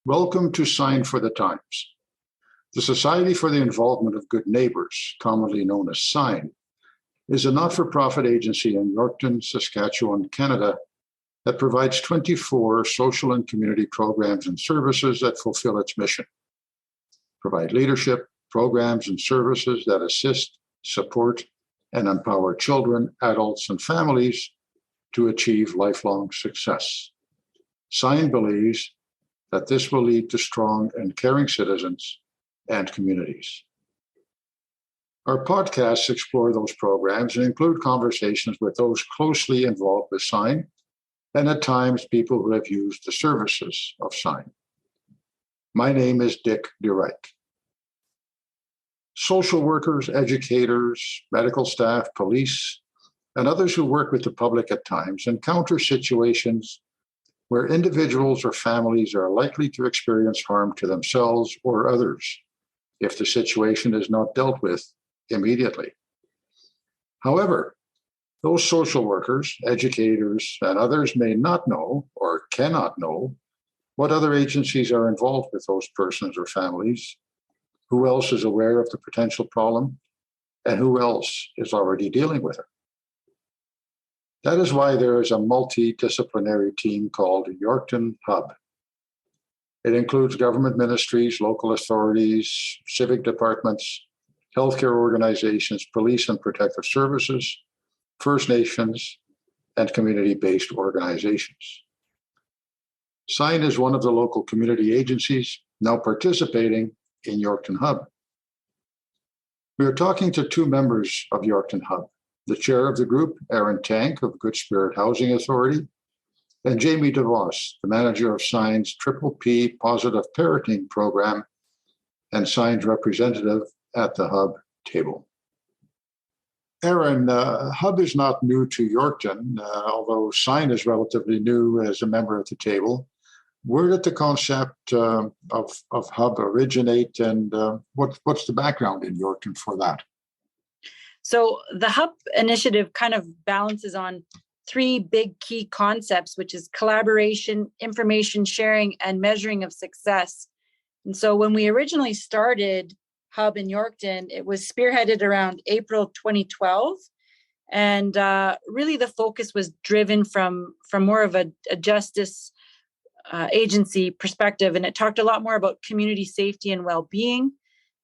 Welcome to Sign for the Times. The Society for the Involvement of Good Neighbors, commonly known as SIGN, is a not-for-profit agency in Yorkton, Saskatchewan, Canada, that provides 24 social and community programs and services that fulfill its mission. Provide leadership, programs, and services that assist, support, and empower children, adults, and families to achieve lifelong success. SIGN believes that this will lead to strong and caring citizens and communities. Our podcasts explore those programs and include conversations with those closely involved with SIGN and at times people who have used the services of SIGN. My name is Dick DeRike. Social workers, educators, medical staff, police, and others who work with the public at times encounter situations where individuals or families are likely to experience harm to themselves or others if the situation is not dealt with immediately. However, those social workers, educators, and others may not know or cannot know what other agencies are involved with those persons or families, who else is aware of the potential problem, and who else is already dealing with it. That is why there is a multidisciplinary team called Yorkton Hub. It includes government ministries, local authorities, civic departments, healthcare organizations, police and protective services, First Nations, and community-based organizations. SIGN is one of the local community agencies now participating in Yorkton Hub. We are talking to two members of Yorkton Hub, the chair of the group, Aaron Tank of Good Spirit Housing Authority, and Jamie DeVos, the manager of SIGN's Triple P Positive Parenting Program and SIGN's representative at the Hub table. Aaron, Hub is not new to Yorkton, although SIGN is relatively new as a member at the table. Where did the concept of Hub originate, and what's the background in Yorkton for that? So the Hub initiative kind of balances on three big key concepts, which is collaboration, information sharing, and measuring of success. And so when we originally started Hub in Yorkton, it was spearheaded around April 2012. And really the focus was driven from more of a justice agency perspective. And it talked a lot more about community safety and well-being.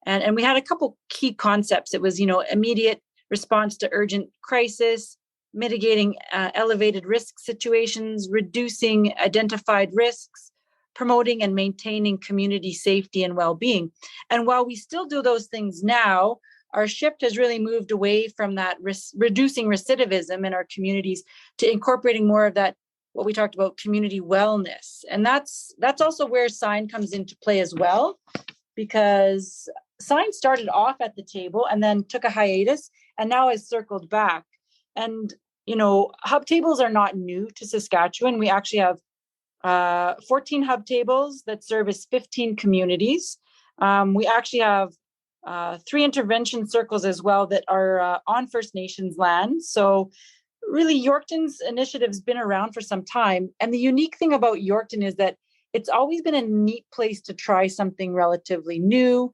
And we had a couple key concepts. It was, immediate response to urgent crisis, mitigating elevated risk situations, reducing identified risks, promoting and maintaining community safety and well-being. And while we still do those things now, our shift has really moved away from that reducing recidivism in our communities to incorporating more of that, what we talked about, community wellness. And that's also where SIGN comes into play as well, because SIGN started off at the table and then took a hiatus and now has circled back. And, Hub tables are not new to Saskatchewan. We actually have 14 Hub tables that service 15 communities. We actually have 3 intervention circles as well that are on First Nations land. So really, Yorkton's initiative has been around for some time. And the unique thing about Yorkton is that it's always been a neat place to try something relatively new.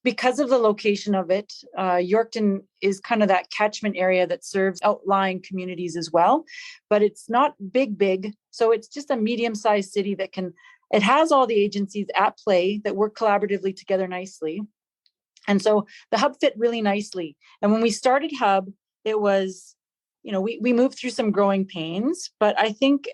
Because of the location of it, Yorkton is kind of that catchment area that serves outlying communities as well. But it's not big. So it's just a medium-sized city it has all the agencies at play that work collaboratively together nicely. And so the Hub fit really nicely. And when we started Hub, it was, we moved through some growing pains, but I think,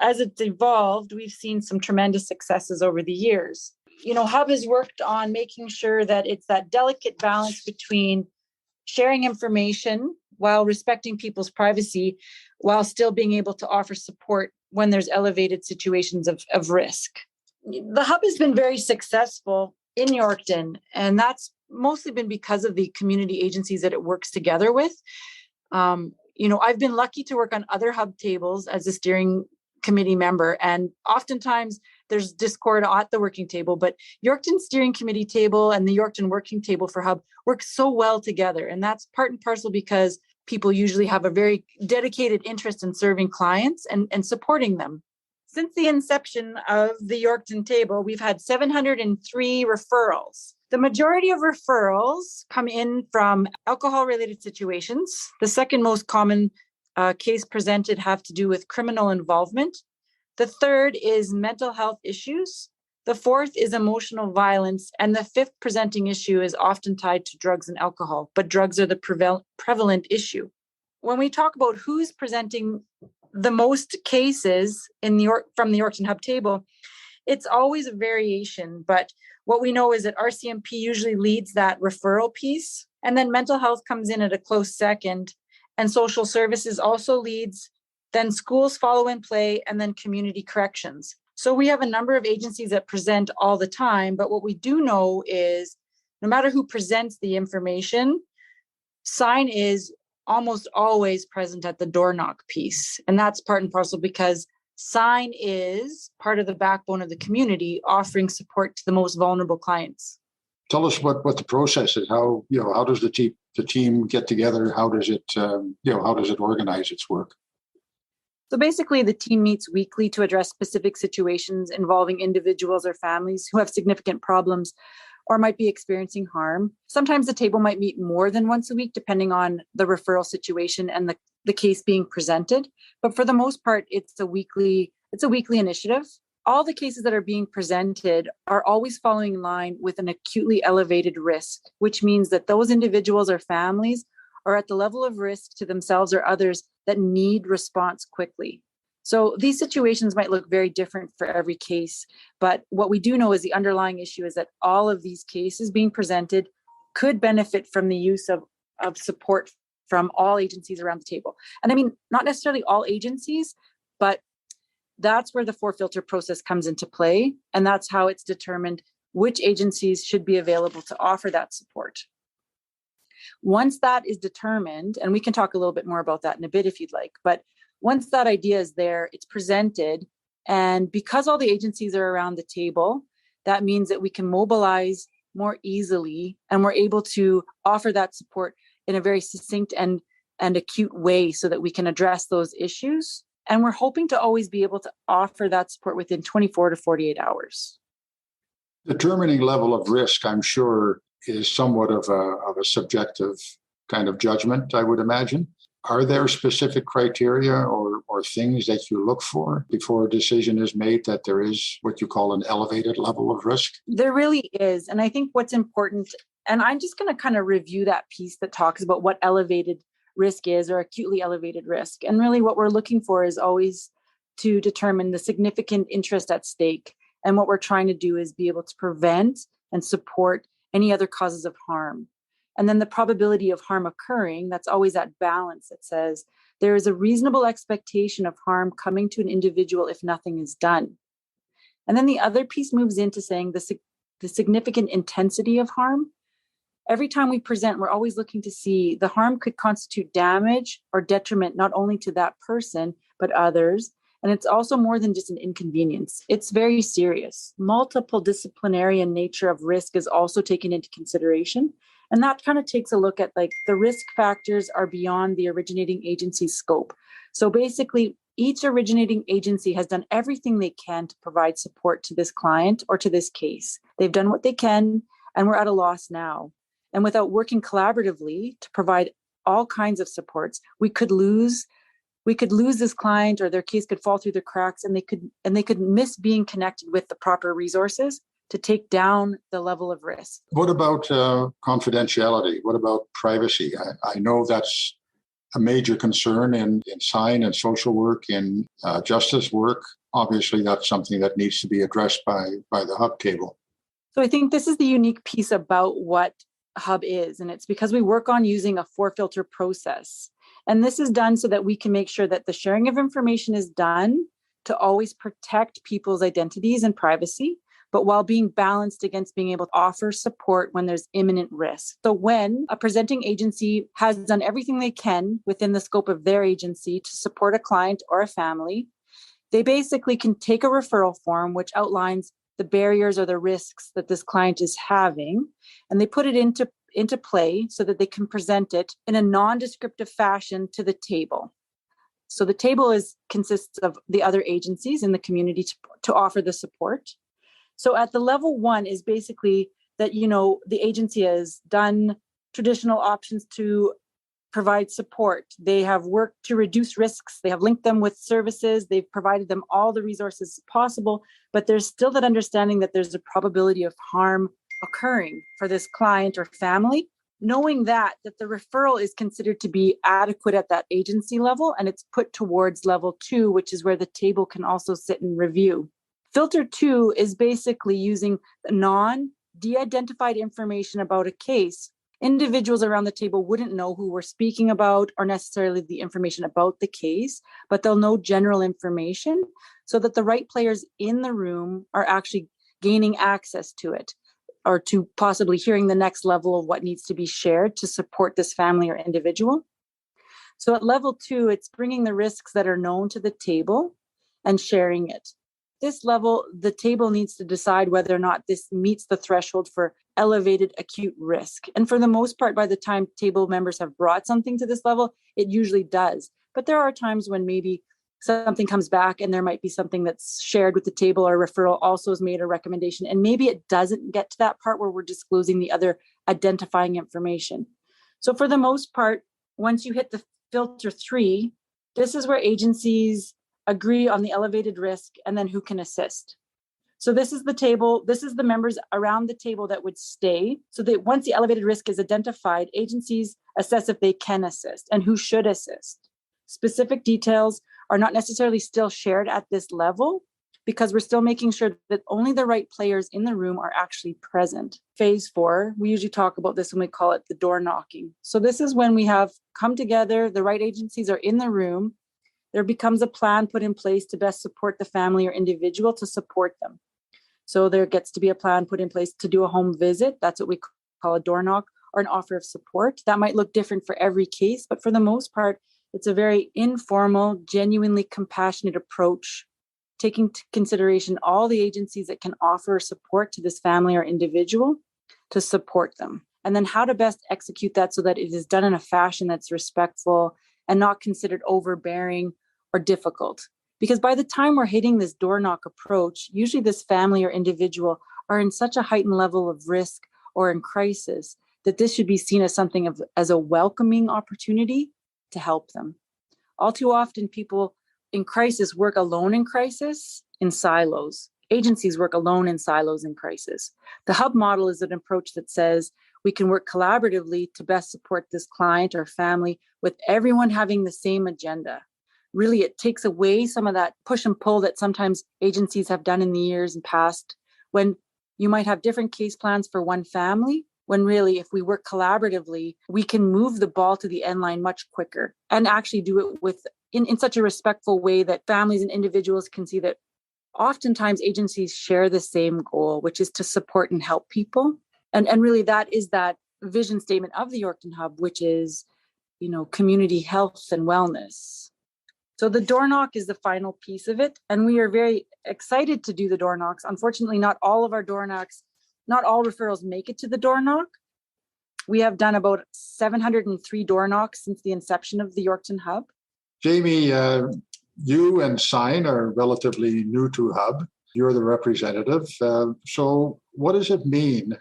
as it's evolved, we've seen some tremendous successes over the years. Hub has worked on making sure that it's that delicate balance between sharing information while respecting people's privacy, while still being able to offer support when there's elevated situations of risk. The Hub has been very successful in Yorkton, and that's mostly been because of the community agencies that it works together with. I've been lucky to work on other Hub tables as a steering committee member, and oftentimes there's discord at the working table, but Yorkton Steering Committee table and the Yorkton Working Table for Hub work so well together. And that's part and parcel because people usually have a very dedicated interest in serving clients and supporting them. Since the inception of the Yorkton table, we've had 703 referrals. The majority of referrals come in from alcohol-related situations. The second most common case presented have to do with criminal involvement. The third is mental health issues. The fourth is emotional violence. And the fifth presenting issue is often tied to drugs and alcohol, but drugs are the prevalent issue. When we talk about who's presenting the most cases from the Yorkton Hub table, it's always a variation. But what we know is that RCMP usually leads that referral piece. And then mental health comes in at a close second. And social services also leads. Then schools follow in play, and then community corrections. So we have a number of agencies that present all the time. But what we do know is no matter who presents the information, sign is almost always present at the door knock piece. And that's part and parcel because sign is part of the backbone of the community, offering support to the most vulnerable clients. Tell us what the process is. How does the team get together? How does it organize its work? So basically, the team meets weekly to address specific situations involving individuals or families who have significant problems or might be experiencing harm. Sometimes the table might meet more than once a week, depending on the referral situation and the case being presented. But for the most part, it's a weekly initiative. All the cases that are being presented are always following in line with an acutely elevated risk, which means that those individuals or families are at the level of risk to themselves or others that need response quickly. So these situations might look very different for every case, but what we do know is the underlying issue is that all of these cases being presented could benefit from the use of support from all agencies around the table. And I mean, not necessarily all agencies, but that's where the 4-filter process comes into play. And that's how it's determined which agencies should be available to offer that support. Once that is determined, and we can talk a little bit more about that in a bit if you'd like, but once that idea is there, it's presented. And because all the agencies are around the table, that means that we can mobilize more easily and we're able to offer that support in a very succinct and acute way so that we can address those issues. And we're hoping to always be able to offer that support within 24 to 48 hours. Determining level of risk, I'm sure, is somewhat of a subjective kind of judgment, I would imagine. Are there specific criteria or things that you look for before a decision is made that there is what you call an elevated level of risk? There really is. And I think what's important, and I'm just going to kind of review that piece that talks about what elevated risk is or acutely elevated risk. And really what we're looking for is always to determine the significant interest at stake. And what we're trying to do is be able to prevent and support any other causes of harm. And then the probability of harm occurring, that's always that balance that says there is a reasonable expectation of harm coming to an individual if nothing is done. And then the other piece moves into saying the significant intensity of harm. Every time we present, we're always looking to see the harm could constitute damage or detriment, not only to that person, but others. And it's also more than just an inconvenience. It's very serious. Multiple disciplinary in nature of risk is also taken into consideration. And that kind of takes a look at like the risk factors are beyond the originating agency's scope. So basically, each originating agency has done everything they can to provide support to this client or to this case. They've done what they can, and we're at a loss now. And without working collaboratively to provide all kinds of supports, we could lose this client, or their case could fall through the cracks, and they could miss being connected with the proper resources to take down the level of risk. What about confidentiality? What about privacy? I know that's a major concern in sign and social work, in justice work. Obviously, that's something that needs to be addressed by the Hub table. So I think this is the unique piece about what Hub is, and it's because we work on using a 4-filter process. And this is done so that we can make sure that the sharing of information is done to always protect people's identities and privacy, but while being balanced against being able to offer support when there's imminent risk. So when a presenting agency has done everything they can within the scope of their agency to support a client or a family, they basically can take a referral form which outlines the barriers or the risks that this client is having, and they put it into play so that they can present it in a non-descriptive fashion to the table. So the table consists of the other agencies in the community to offer the support. So at the level 1 is basically that, the agency has done traditional options to provide support. They have worked to reduce risks. They have linked them with services. They've provided them all the resources possible, but there's still that understanding that there's a probability of harm occurring for this client or family. Knowing that the referral is considered to be adequate at that agency level, and it's put towards level 2, which is where the table can also sit and review. Filter 2 is basically using de-identified information about a case. Individuals around the table wouldn't know who we're speaking about or necessarily the information about the case, but they'll know general information so that the right players in the room are actually gaining access to it, or to possibly hearing the next level of what needs to be shared to support this family or individual. So at level 2, it's bringing the risks that are known to the table and sharing it. This level, the table needs to decide whether or not this meets the threshold for elevated acute risk. And for the most part, by the time table members have brought something to this level, it usually does. But there are times when maybe something comes back and there might be something that's shared with the table, or referral also has made a recommendation. And maybe it doesn't get to that part where we're disclosing the other identifying information. So for the most part, once you hit the filter 3, this is where agencies agree on the elevated risk and then who can assist. So this is the table, this is the members around the table that would stay. So that once the elevated risk is identified, agencies assess if they can assist and who should assist. Specific details are not necessarily still shared at this level because we're still making sure that only the right players in the room are actually present. Phase 4, we usually talk about this when we call it the door knocking. So this is when we have come together, the right agencies are in the room. There becomes a plan put in place to best support the family or individual to support them. So there gets to be a plan put in place to do a home visit. That's what we call a door knock, or an offer of support. That might look different for every case, but for the most part, it's a very informal, genuinely compassionate approach, taking into consideration all the agencies that can offer support to this family or individual to support them. And then how to best execute that so that it is done in a fashion that's respectful and not considered overbearing or difficult. Because by the time we're hitting this door knock approach, usually this family or individual are in such a heightened level of risk or in crisis that this should be seen as something as a welcoming opportunity to help them. All too often, people in crisis work alone in crisis in silos. Agencies work alone in silos in crisis. The hub model is an approach that says we can work collaboratively to best support this client or family with everyone having the same agenda. Really, it takes away some of that push and pull that sometimes agencies have done in the years and past, when you might have different case plans for one family, when really, if we work collaboratively, we can move the ball to the end line much quicker and actually do it in such a respectful way that families and individuals can see that oftentimes agencies share the same goal, which is to support and help people. And really that is that vision statement of the Yorkton Hub, which is, community health and wellness. So the door knock is the final piece of it. And we are very excited to do the door knocks. Unfortunately, not all of our door knocks, not all referrals make it to the door knock. We have done about 703 door knocks since the inception of the Yorkton Hub. Jamie, you and Sign are relatively new to Hub. You're the representative. So what does it mean,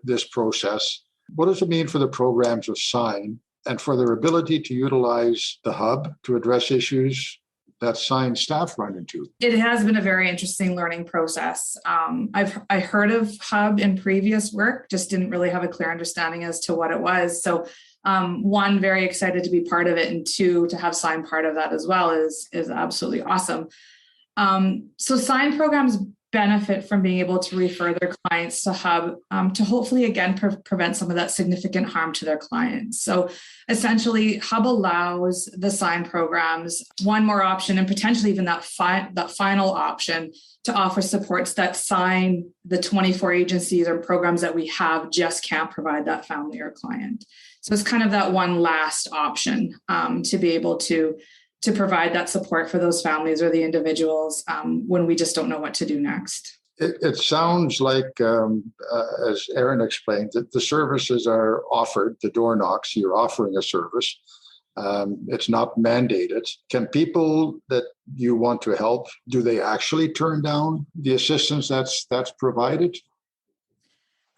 this process? What does it mean for the programs of Sign and for their ability to utilize the Hub to address issues that Sign staff run into? It has been a very interesting learning process. I heard of Hub in previous work, just didn't really have a clear understanding as to what it was. So one, very excited to be part of it, and two, to have Sign part of that as well is absolutely awesome. So Sign programs benefit from being able to refer their clients to Hub to hopefully, again, prevent some of that significant harm to their clients. So essentially, Hub allows the Sign programs one more option, and potentially even that final option, to offer supports that Sign, the 24 agencies or programs that we have, just can't provide that family or client. So it's kind of that one last option to be able to provide that support for those families or the individuals when we just don't know what to do next. It sounds like, as Erin explained, that the services are offered, the door knocks, you're offering a service, It's not mandated. Can people that you want to help, do they actually turn down the assistance that's provided?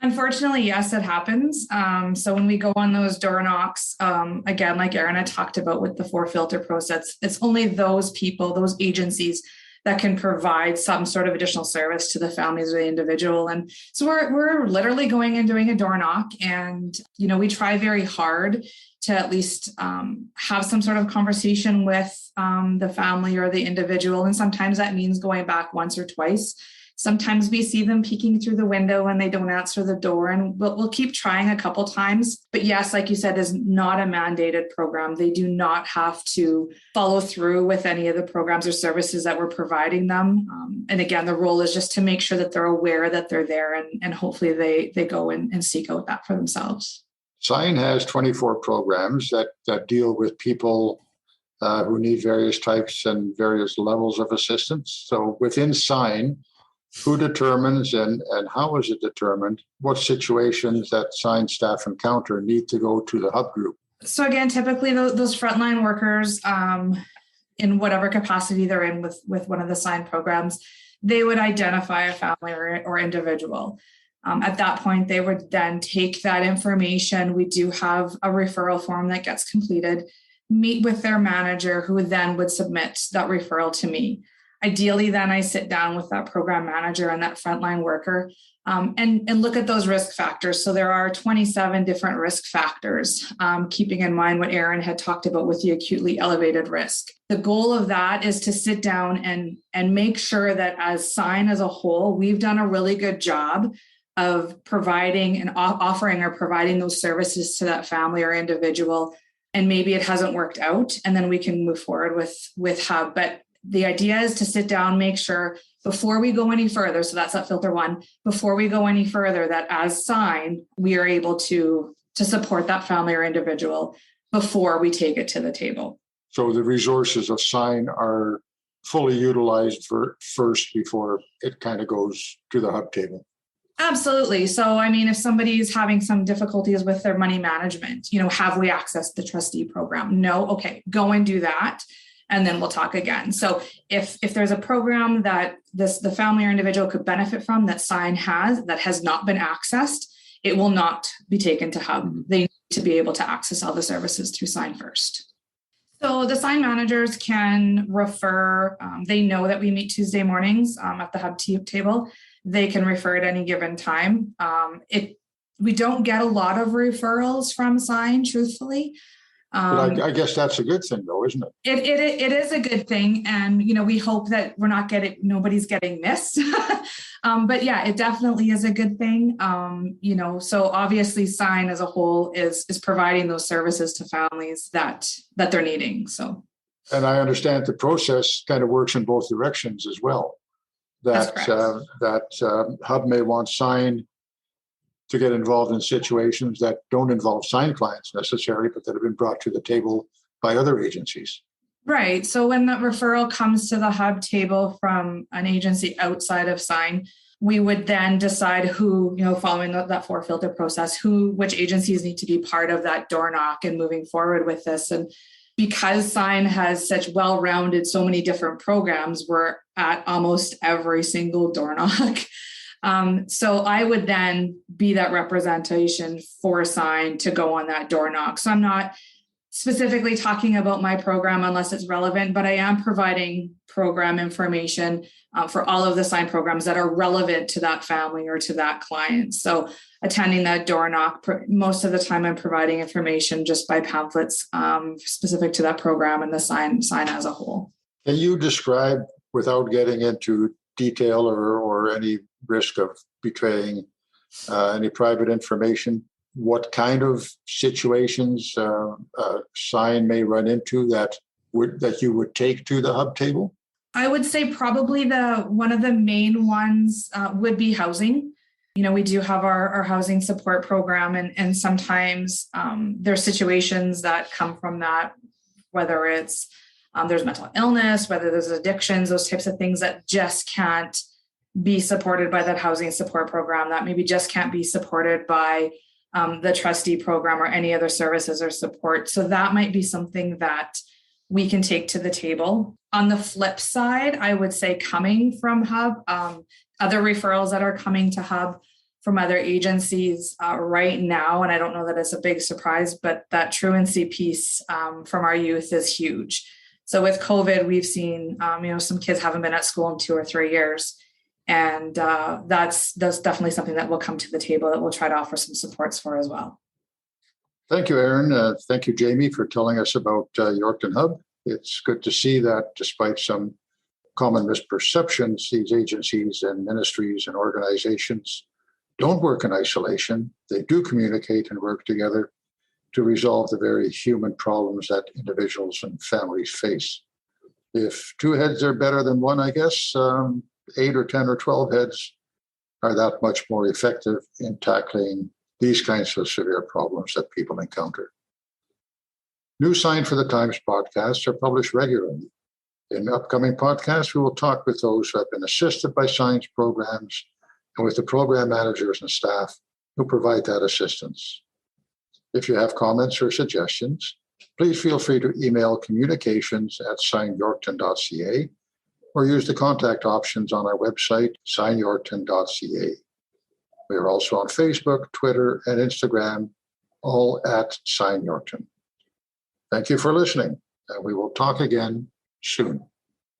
Unfortunately, yes, it happens. So when we go on those door knocks, again, like Erin had talked about with the 4-filter process, it's only those people, those agencies that can provide some sort of additional service to the families or the individual. And so we're literally going and doing a door knock, and we try very hard to at least have some sort of conversation with the family or the individual. And sometimes that means going back once or twice. Sometimes we see them peeking through the window and they don't answer the door, and we'll keep trying a couple times. But yes, like you said, is not a mandated program. They do not have to follow through with any of the programs or services that we're providing them. And again, the role is just to make sure that they're aware that they're there, and hopefully they go and seek out that for themselves. SIGN has 24 programs that deal with people who need various types and various levels of assistance. So within SIGN, who determines and how is it determined what situations that SIGN staff encounter need to go to the hub group? So again, typically those frontline workers, in whatever capacity they're in with one of the SIGN programs, they would identify a family or individual. At that point, they would then take that information. We do have a referral form that gets completed, meet with their manager, who then would submit that referral to me. Ideally, then I sit down with that program manager and that frontline worker and look at those risk factors. So there are 27 different risk factors, keeping in mind what Erin had talked about with the acutely elevated risk. The goal of that is to sit down and make sure that as SIGN as a whole, we've done a really good job of providing and offering or providing those services to that family or individual. And maybe it hasn't worked out, and then we can move forward with Hub. But the idea is to sit down, make sure before we go any further, so that's that filter one, before we go any further, that as SIGN, we are able to support that family or individual before we take it to the table. So the resources of SIGN are fully utilized first before it kind of goes to the hub table. Absolutely. So, I mean, if somebody is having some difficulties with their money management, have we accessed the trustee program? No. Okay, go and do that. And then we'll talk again. So if there's a program that the family or individual could benefit from that SIGN has that has not been accessed, it will not be taken to Hub. They need to be able to access all the services through SIGN first. So the SIGN managers can refer. They know that we meet Tuesday mornings at the Hub table. They can refer at any given time. We don't get a lot of referrals from SIGN, truthfully. But I guess that's a good thing, though, isn't it? It is a good thing, and we hope that nobody's getting missed. But yeah, it definitely is a good thing. So obviously, SIGN as a whole is providing those services to families that they're needing. So, and I understand the process kind of works in both directions as well. That Hub may want SIGN to get involved in situations that don't involve SIGN clients necessarily, but that have been brought to the table by other agencies. Right. So when that referral comes to the Hub table from an agency outside of SIGN, we would then decide who, following that 4-filter process, which agencies need to be part of that door knock and moving forward with this. And because SIGN has such well-rounded, so many different programs, we're at almost every single door knock. So I would then be that representation for SIGN to go on that door knock. So I'm not specifically talking about my program unless it's relevant, but I am providing program information for all of the SIGN programs that are relevant to that family or to that client. So attending that door knock, most of the time I'm providing information just by pamphlets specific to that program and the SIGN as a whole. Can you describe, without getting into detail or any risk of betraying any private information, what kind of situations SIGN may run into that you would take to the Hub table? I would say probably one of the main ones would be housing. We do have our housing support program, and sometimes there's situations that come from that, whether it's there's mental illness, whether there's addictions, those types of things that just can't be supported by that housing support program, that maybe just can't be supported by the trustee program or any other services or support. So that might be something that we can take to the table. On the flip side, I would say coming from Hub, other referrals that are coming to Hub from other agencies right now, and I don't know that it's a big surprise, but that truancy piece from our youth is huge. So with COVID, we've seen, some kids haven't been at school in 2 or 3 years. And that's definitely something that will come to the table that we'll try to offer some supports for as well. Thank you, Erin. Thank you, Jamie, for telling us about Yorkton Hub. It's good to see that despite some common misperceptions, these agencies and ministries and organizations don't work in isolation. They do communicate and work together to resolve the very human problems that individuals and families face. If 2 heads are better than one, I guess, 8 or 10 or 12 heads are that much more effective in tackling these kinds of severe problems that people encounter. New Sign for the Times podcasts are published regularly. In upcoming podcasts, we will talk with those who have been assisted by Sign's programs and with the program managers and staff who provide that assistance. If you have comments or suggestions, please feel free to email communications@signyorkton.ca or use the contact options on our website, signyorkton.ca. We are also on Facebook, Twitter, and Instagram, all at Sign Yorkton. Thank you for listening, and we will talk again soon.